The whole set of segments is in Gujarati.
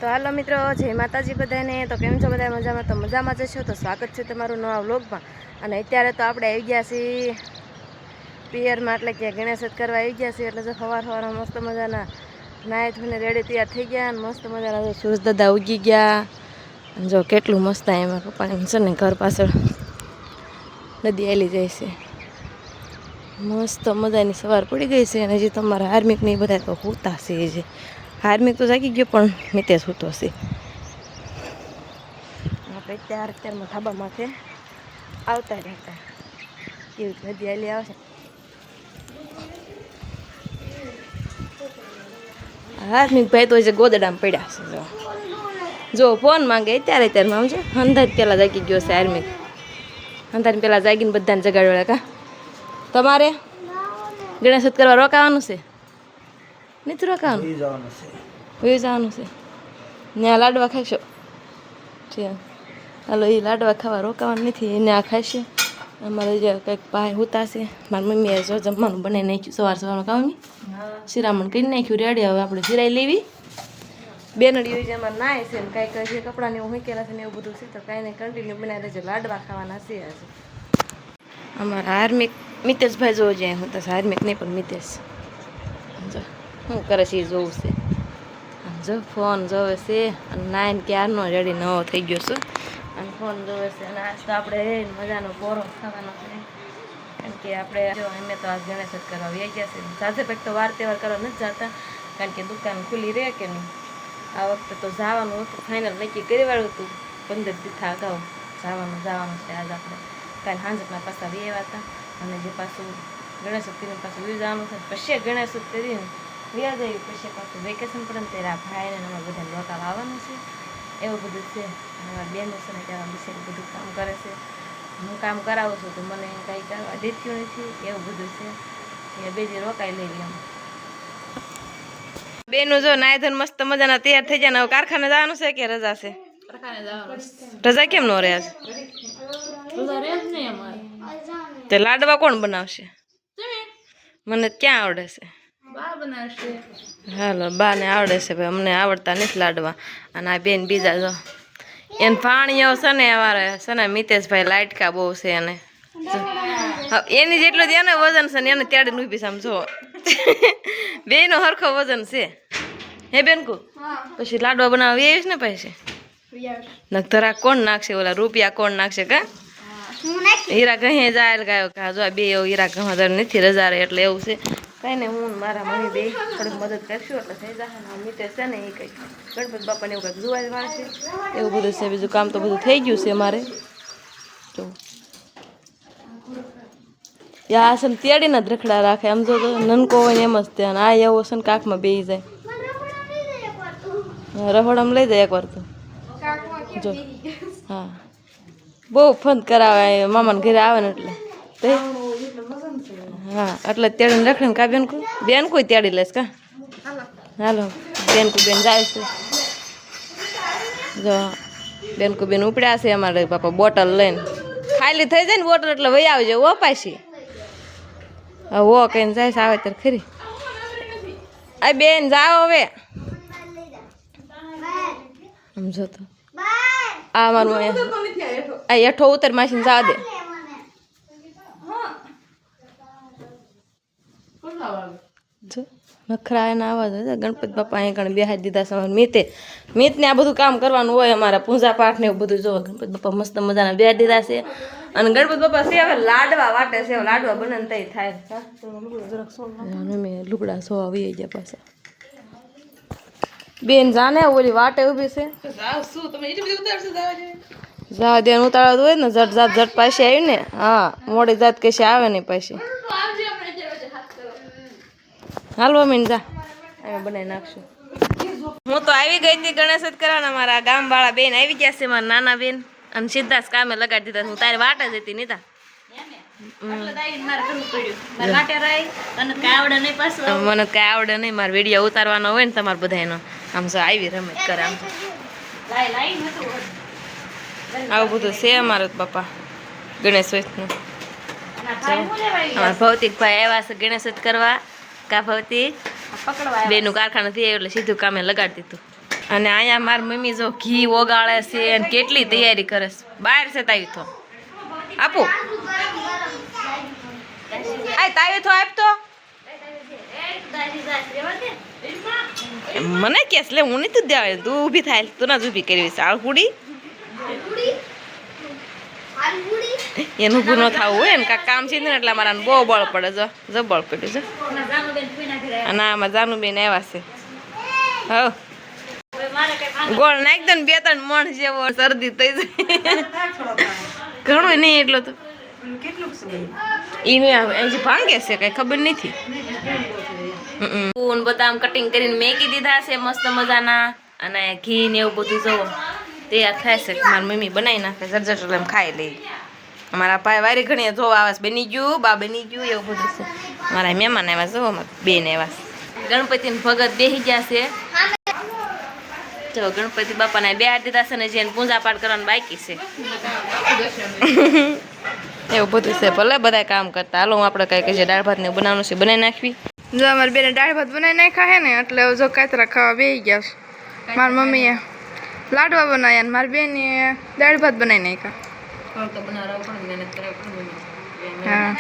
તો હાલો મિત્રો, જય માતાજી બધાને। તો કેમ છો બધા? મજામાં? તો મજામાં જ છો। તો સ્વાગત છે તમારું નવા વ્લોગમાં। અને અત્યારે તો આપણે આવી ગયા છીએ પિયરમાં, એટલે કે ગણેશ કરવા આવી ગયા છીએ। એટલે જો સવારમાં મસ્ત મજાના નાહી ધોઈને રેડી તૈયાર થઈ ગયા અને મસ્ત મજાના સૂરજ દાદા ઉગી ગયા। જો કેટલું મસ્ત એમાં પપ્પાને છે ને ઘર પાછળ નદી આલી જાય છે, મસ્ત મજાની સવાર પડી ગઈ છે। અને હજી તમારા હાર્મિક ને બધા તો હોતા છે, જે હાર્મિક તો જાગી ગયો પણ મિતેશ હોતો છે। આપણે અત્યારમાં ધાબા માથે આવતા રહેતા કેવી નદી આલી આવશે। હાર્મિક ભાઈ તો જે ગોદડામાં પડ્યા છે, જો ફોન માંગે અત્યારમાં સમજો અંધાર પેલા જાગી ગયો છે હાર્મિક। અંધાર પેલા જાગીને બધાને જગાડવા કા તમારે ગણેશ કરવા રોકાવાનું છે? નથી રોકાવાનું, વહી જવાનું છે। ત્યાં લાડવા ખાશો? હાલો, એ લાડવા ખાવા રોકાવાનું નથી, એને આ ખાશે। અમારે જે કંઈક ભાઈ હોતા છે, મારી મમ્મીએ જો જમવાનું બનાવી નાખ્યું સવારનું કામની શિરામણ કરી નાખ્યું રેડી। હવે આપણે સિરાઈ લેવી બેનડીઓ જે અમારે નાય છે ને કાંઈક જે કપડાને એવું મૂકેલા છે ને એવું બધું છે, તો કાંઈ નહીં કન્ટિન્યુ બનાવી દેજો, લાડવા ખાવાના છે આજે। અમારા હાર્મિક મિતેશભાઈ જોવો જાય હું તો હાર્મિક નહીં પણ મિતેશ જો શું કરે છે એ જોવું છે। જો ફોન જોવે છે અને નાઈન ક્યારનો રેડી નવો થઈ ગયો છું અને ફોન જોવે છે। અને આજ તો આપણે મજાનો પોરો ખાવાનો છે, કારણ કે આપણે અમે તો આજ ગણેશ કરવા આવી ગયા છે। સાથે કંઈક તો વાર તહેવાર કરવા નથી જતા, કારણ કે દુકાન ખુલ્લી રહે કે નહીં। આ વખતે તો જવાનું હતું, ફાઇનલ નક્કી કરી વાળું હતું 15 દિવસ અગાઉ જવાનું છે આજ આપણે। કાલે સાંજના પાછા આવ્યા હતા અને જે પાછું ગણેશ કરીને પાછું વી જવાનું છે, પછી ગણેશ કરીને વ્યા જાય, પછી પાછું વેકેશન પડે ને ત્યારે આ ભાઈને અમારે બધાને રોકાવા આવવાનું છે, એવું બધું છે। અમારા બેન છે ને ત્યાં વિશે બધું કામ કરે છે, હું કામ કરાવું છું તો મને કંઈ કરવા દેતું નથી, એવું બધું છે। એ બે દી રોકાઈ લઈ એમ બેનું જો નાયધન મસ્ત મજાના તૈયાર થઈ જાય ને હવે કારખાને જવાનું છે કે રજા છે? રજા કેમ નો રહે? તે લાડવા કોણ બનાવશે? મને ક્યાં આવડે છે? હાલો, બા ને આવડે છે ભાઈ, અમને આવડતા નથી લાડવા। અને આ બેન બીજા જો એને પાણીઓ છે ને અમારે છે ને મિતેશભાઈ લાઇટકા બહુ છે એને એની જેટલું જ એને વજન છે ને એને ત્યાડી ઊભી સમજો બે નો હરખો વજન છે હે બેનકુ? પછી લાડવા બનાવવા આવીશ ને પછી નકતરા કોણ નાખશે? ઓલા રૂપિયા કોણ નાખશે? કા હીરા કહે જાય ગાયો કા જો બે એવું હીરા કહા નથી રજા રે એટલે એવું છે। કઈ ને હું મારા મમ્મી બે થોડીક મદદ કરશું એટલે થઈ જશે ને મિતેશ છે ને એ કંઈક ગણપતિ બાપાને એવું કંઈક જોવા વાળશે, એવું બધું છે। બીજું કામ તો બધું થઈ ગયું છે મારે જો યા છે ને તેડીને જ રખડા રાખે આમ જો નનકો હોય ને એમ જ ત્યાં આ એવો છે ને કાકમાં બેસી જાય, રહોડામાં લઈ જાય એકવાર તો જો હા બહુ ફંદ કરાવે મામાને ઘરે આવે ને એટલે હા એટલે તેડીને રખડે ને કા બેન કોઈ તેડી લેશ કા હાલો બેનકુ બેન જાય છે જો બેનકુ બેન ઉપડ્યા છે અમારે બાપા બોટલ લઈને, ખાલી થઈ જાય ને બોટલ એટલે વહી આવજો ઓ પાછી વો કહીને જાય છે આવે ત્યારે ખરી આ બેન જાઓ હવે સમજો તો આ મારું આ હેઠો ઉતર માસીને જવા દે જો નખરા એના આવાજ હોય ગણપતિ બાપા અહીં કણ બેહાડી દીધા છે મિતને આ બધું કામ કરવાનું હોય અમારા પૂજા પાઠ ને એવું બધું જો ગણપતિ બાપા મસ્ત મજાના બેહાડી દીધા છે। અને ગણપતિ બાપા છે હવે લાડવા વાટે છે, લાડવા બને ને તઈ થાય મેં લુગડા સોવા વી ગયા પાછા બેન જાને ઓલી વાટે ઊભી છે જવા દે ઉતાળવા હોય ને જટ જાત જટ પાછી આવી ને હા મોડી જાત કશી આવે નહીં પાછી હાલવા મીન જા અમે બનાવી નાખશું। હું તો આવી ગઈ હતી ગણેશ કરવાના, મારા ગામ વાળા બેન આવી ગયા છે, મારા નાના બેન અને સીધા જ કામે લગાડી દીધા। હું તારી વાટ જ હતી નીતા મને કઈ આવડે નહીં, મારે વિડીયો ઉતારવાનો હોય ને તમારે બધા એનો આમ જો આવી રમત કરે આમ આવું બધું છે અમારે બાપા ગણેશ નું। અમારા ભૌતિક ભાઈ આવ્યા છે ગણેશ કરવા કા ભૌતિક બેનું કારખાના થી એટલે સીધું કામે લગાડી દીધું અને અહીંયા મારી મમ્મી જો ઘી ઓગાળે છે અને કેટલી તૈયારી કરે છે. બહાર છે તાવી તો આપો આ તાવી તો આપતો મને કેસ લે હું નહીં તું દેવાય તું ઊભી થાય તું ના જ ઊભી કરવી સાળકુડી એનું ઊભું ન થવું હોય ને કાંઈક કામ છે ને એટલે મારા બહુ બળ પડે જો બળ પડ્યું છે અને આમાં જાનુબેન આવ્યા છે હા ગોળ નાખ દો ને 2-3 મણ જેવો શરદી થઈ જાય ઘણું નહીં એટલો તો એ ભાંગે છે કઈ ખબર નથી બદામ કટિંગ કરીને મેકી દીધા છે મસ્ત મજાના અને ઘી ને એવું બધું જોવો તૈયાર થાય છે મારી મમ્મી બનાવી નાખે જરજટ એમ ખાઈ લઈ અમારા ભાઈ વારી ઘણી જોવા આવે છે બની ગયું બા બની ગયું એવું બધું છે મારા મહેમાન આવ્યા જોવો બેન આવ્યા ગણપતિને ભગત બેસી ગયા છે જો ગણપતિ બાપાને બેહાડી દીધા છે ને જેને પૂજા પાઠ કરવાનું બાકી છે એવું બધું છે ભલે બધા કામ કરતા હાલો હું આપણે કઈ કહીએ દાળ ભાત ને બનાવવાનું છે બનાવી નાખવી જો અમારી બેને દાળ ભાત બનાવી નાખ્યા હે ને એટલે જો કાતરા ખાવા બેસી ગયા છે મારી મમ્મીએ લાડવા બનાવ્યા ને મારી બેને દાળ ભાત બનાવી નાખ્યા હા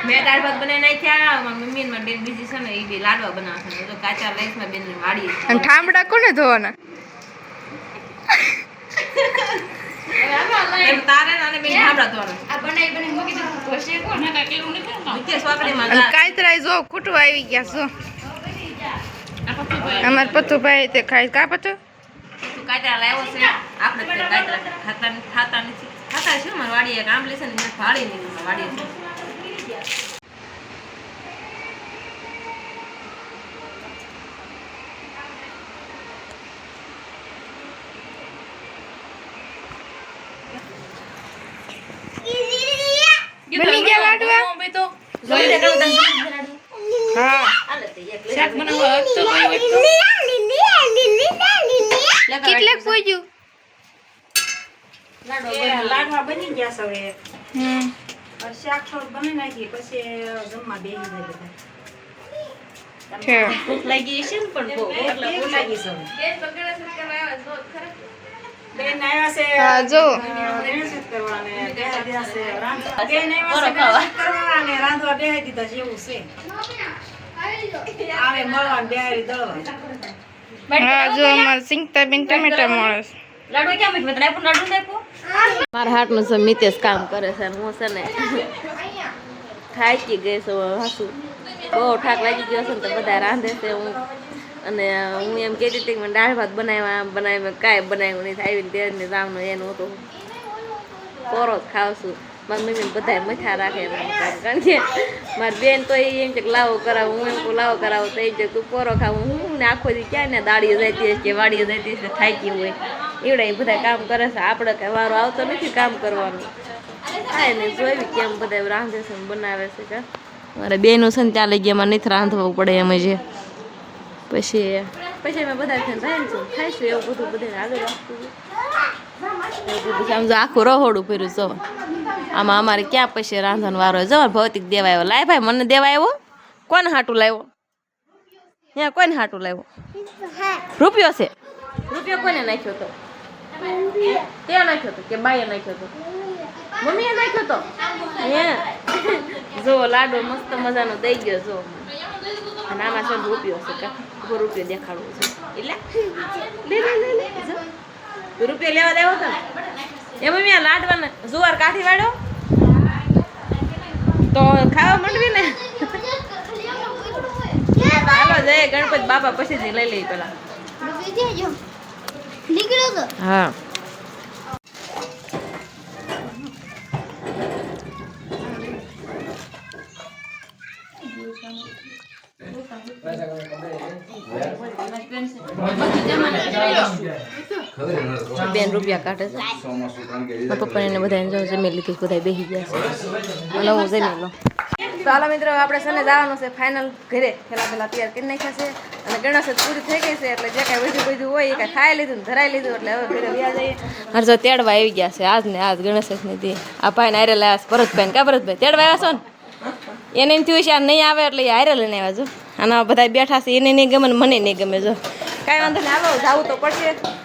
મેં દાળ ભાત બનાવી નાખ્યા મારી મમ્મી ને બેન બીજી છે ને એ બી લાડવા બનાવશે તો કાચા રાઈસમાં બેન વાડી અને ઠામડા કોને ધોવાના કાતરા જો કૂટવા આવી ગયા છો અમાર પતુભાઈ તે ખાય કા પતુ કાતરા લાવ્યો છે આપણે કાતરા ખાતા નથી ખાતા છે માર વાડીએ કામ લેશે ને ભાડી નહીં વાડીએ બની ગયા લાડવા હા શાક બનાવવા તો કેટલે પૂજ્યું લાડવા બની ગયા છે હવે શાક થોડું બનાવી નાખી પછી જમવા બેસી જાય ભૂખ લાગી છે ને પણ ભૂખ લાગી છે બેન આવ્યા છે જો રાંધવા બેહાઈ દીધા છે એવું છે આવે મળવાનું બેહારી દળવા હા જો અમાર સિંગતા બેન ટમેટા મળે છે લાડુ ક્યાં મીઠ મેં લાડુ નાખો મારા હાટનું છે મિતેશ કામ કરે છે હું છે ને થાકી ગઈ છું હાસું બહુ ઠાક લાગી ગયો છે ને તો બધા રાંધે છે હું અને હું એમ કહેતી હતી કે મને દાળ ભાત બનાવ્યા કાંઈ બનાવ્યું નહીં આવીને તેજને જામનું એનું હતું કોરો જ ખાઉં છું મારી મમ્મીને બધા મઠા રાખે કારણ કે મારી બેન તો એમ છે કે લાવો કરાવું હું એમ કહું લાવો કરાવો તો એમ છે તું પોરો ખાવું હું ને આખો દી ક્યાં ને દાડીએ જતી હશે કે વાડીએ જતી હશે થાકી હોય એવડા એ બધા કામ કરે છે આપણે કઈ વારો આવતો નથી કામ કરવાનું થાય ને જોઈ કેમ બધા રાંધે છે બનાવે છે કે મારે બેનું છે ને ત્યાં લઈ ગયા નથી રાંધવું પડે એમ છે પછી અમે બધા રાંધશું ખાઈશું એવું બધું બધા આગળ રાખતું આમ જો આખું રહોડું ફર્યું જો આમાં અમારે ક્યાં પછી રાંધવાનો વારો જો ભૌતિક દેવા આવ્યો લાય ભાઈ મને દેવા આવ્યો કોને હાટું લાવ્યો ત્યાં કોને હાટું લાવ્યો રૂપિયો છે રૂપિયો કોને નાખ્યો તો તે નાખ્યો તો કે બાઈએ નાખ્યો તો મમ્મીએ નાખ્યો તો હે જો લાડો મસ્ત મજાનો દઈ ગયો જો અને આમાં છે રૂપિયો છે કે રૂપિયો દેખાડવો છે એટલે લે રૂપિયો લેવા દેવો તો ને એ મમ્મી લાડવાને જુવાર કાઢી વાળો તો ખાવા માંડવી ને હાલો જય ગણપતિ બાપા પછી લઈ લઈ પેલા હા બેન રૂપિયા કાઢે છે મારા પપ્પાને બધાને જમી લીધું બધા બેસી ગયા છે અને હું જમી લો તો હાલો મિત્રો આપણે સને જવાનું છે ફાઇનલ ઘરે પેલા તૈયાર કરી નાખ્યા છે અને ગણેશ પૂરી થઈ ગઈ છે એટલે જે કાંઈ બધું હોય એ કાંઈ ખાઈ લીધું ને ધરાઈ લીધું એટલે હવે ઘરે વ્યા જઈએ મારે જો તેડવા આવી ગયા છે આજ ને આજ ગણેશની દી આ ભાઈને હારે લાવ્યા છે ભરતભાઈ કા ભરતભાઈ તેડવા આવ્યા છો ને એને એમ થયું છે આ નહીં આવે એટલે એ હારે લઈને આવ્યા જો આના બધા બેઠા છે એને નહીં ગમે ને મને નહીં ગમે જો કાંઈ વાંધો નહીં, હાલો જાવું તો પડશે.